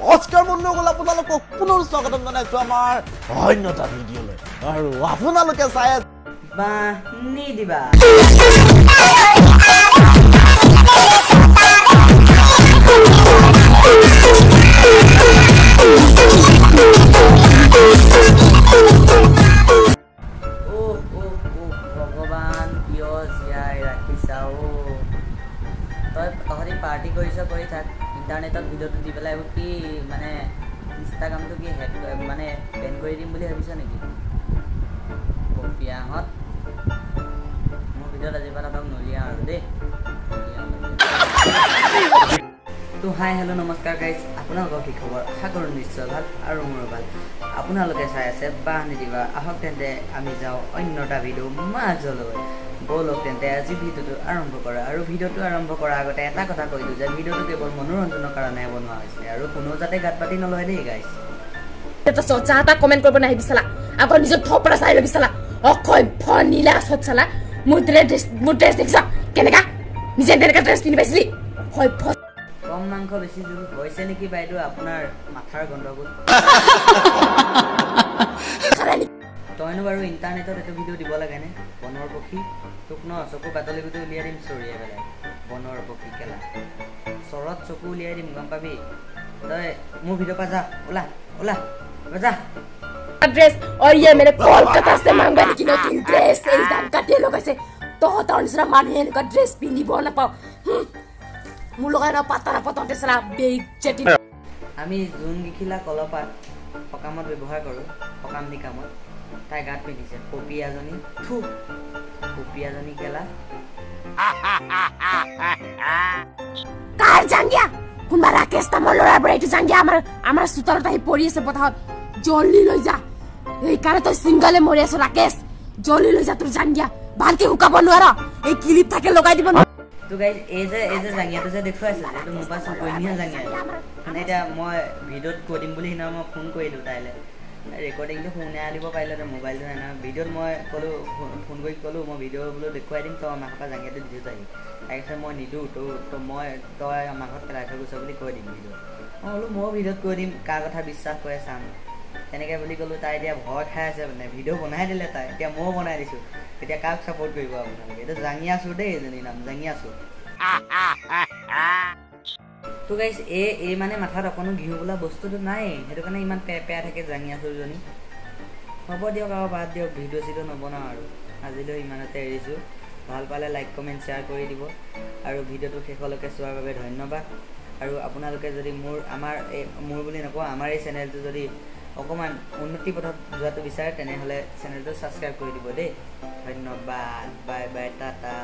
নমস্কাৰ বন্ধুসকল, আপোনালোকক পুনৰ স্বাগতম জনাইছো আমাৰ অন্য এটা ভিডিঅ'লৈ। আৰু আপোনালোকে চাই বাঁহনি দিবা। ভগৱান কিয় জীয়াই ৰাখিছা তহঁতি পাৰ্টি কৰিছ কৰি থাক, ইণ্টাৰনেটত ভিডিঅ'টো দি পেলাই এইবোৰ কি মানে ইনষ্টাগ্ৰামটো কি হেক মানে বেন কৰি দিম বুলি ভাবিছ নেকি? পপিয়াহঁত মোৰ ভিডিঅ'ত আজিৰ পৰা তহঁতক নলিয়াওঁ আৰু দেই। তো হাই হেল্ল' নমস্কাৰ গাইজ, আপোনালোকৰ কি খবৰ? আশা কৰোঁ নিশ্চয় ভাল আৰু মোৰো ভাল। আপোনালোকে চাই আছে বাঁহনি দিবা। আহক তেন্তে আমি যাওঁ অন্য এটা ভিডিঅ' মাজলৈ। ব'লক তেন্তে আজি ভিডিঅ'টো আৰম্ভ কৰা। আৰু ভিডিঅ'টো আৰম্ভ কৰাৰ আগতে এটা কথা কৈ দিওঁ যে ভিডিঅ'টো কেৱল মনোৰঞ্জনৰ কাৰণেহে বনোৱা হৈছে, আৰু কোনো যাতে গাত পাতি নলয় দেই গাইজ। এটা সচা এটা কমেন্ট কৰিব নাহিবি চালা, আকৌ নিজৰ থপৰা চাই ল'বি চালা। অকল ভনিলা সত চালা। মোৰ ড্ৰেছ দেখিছ কেনেকা? নিজে তেনেকা ড্ৰেছ পিন্ধি পাইছিলি? কম মাংস বেছি জোল হৈছে নেকি বাইদেউ আপোনাৰ মাথাৰ গণ্ডগোল? তইনো বাৰু ইণ্টাৰনেটত এইটো ভিডিঅ' দিব লাগেনে? বনৰ পক্ষী তোক ন চকু বাতলি গুটি উলিয়াই দিম চৰিয়াই পেলাই। বনৰ পক্ষী কেলা চৰত চকু উলিয়াই দিম, গম পাবি? তই মোৰ ভিডিঅ' পৰা যা, ওলা ওলা যা। ड्रेस और ये मेरे कोलकाता से मांगा लेकिन नতুন ड्रेस এই দাম কাটিয়ে লগাইছে। তহঁতৰ নিচিনা মানুহে এনেকুৱা ড্ৰেছ পিন্ধিব নাপাওঁ। মোৰ লগাই পাতা নাপাততে চালা বেগ চেটি। আমি জোন গিখিলা কলপাত সকামত ব্যৱহাৰ কৰোঁ, সকাম নিকামত। তাই গাত পিন্ধিছে পপিয়াজনী। থু পপিয়াজনী কেলা। কাৰ জাংগিয়া কোনবা ৰাকেশ নামৰ ল'ৰাৰ পৰা এইটো জাংগিয়া আমাৰ চোতালত আহি পৰি আছে পথাৰত। জল্দি লৈ যা, এইকাৰণে তই চিংগালে মৰি আছ ৰাকেশ। জল্দি লৈ যা তোৰ জাংগিয়া, ভালকে শুকাব নোৱাৰ, এই কিলিপ থাকে লগাই দিব। তো গাইজ এই যে জাংগিয়াটো যে দেখুৱাইছে যে এইটো মোবাইল চুপৰিনিহে জাংগিয়া। মানে এতিয়া মই ভিডিঅ'ত কৈ দিম বুলি সিদিনা মই ফোন কৰিলোঁ তাইলৈ, ৰেকৰ্ডিংটো শুনাই দিব পাৰিলোঁ, মোবাইলটো নাই নহয়। ভিডিঅ'ত মই ক'লোঁ, ফোন কৰি ক'লোঁ মই ভিডিঅ' বোলো দেখুৱাই দিম, তই আমাৰ ঘৰৰ জাংগিয়াটো দি যাবি। তাৰপিছত মই নিদিওঁ, তই আমাৰ ঘৰত পেলাই থৈ গৈছ বুলি কৈ দিম ভিডিঅ'ত। মই বোলো ময়ো ভিডিঅ'ত কৈ দিম, কাৰ কথা বিশ্বাস কৰে চাম তেনেকৈ বুলি ক'লোঁ। তাই এতিয়া ভয় খাই আছে, মানে ভিডিঅ' বনাই দিলে তাই, এতিয়া ময়ো বনাই দিছোঁ। এতিয়া কাক ছাপোৰ্ট কৰিব আপোনালোকে? এইটো জাঙিয়া চোৰ দেই, এজনীৰ নাম জাঙিয়া চোৰ। তো গাইজ এই মানে মাথাত অকণো ঘিউ বোলা বস্তুটো নাই, সেইটো কাৰণে ইমান পেয়া থাকে জাঙিয়া চোৰজনী। হ'ব দিয়ক আৰু বাদ দিয়ক, ভিডিঅ' চিডিঅ' নবনাওঁ আৰু আজিলৈ ইমানতে এৰিছোঁ। ভাল পালে লাইক কমেণ্ট শ্বেয়াৰ কৰি দিব, আৰু ভিডিঅ'টো শেষলৈকে চোৱাৰ বাবে ধন্যবাদ। আৰু আপোনালোকে যদি মোৰ বুলি নকওঁ, আমাৰ এই চেনেলটো যদি অকণমান উন্নতি পথত যোৱাটো বিচাৰে তেনেহ'লে চেনেলটো ছাবস্ক্ৰাইব কৰি দিব দেই। ধন্যবাদ, বাই বাই, টাটা।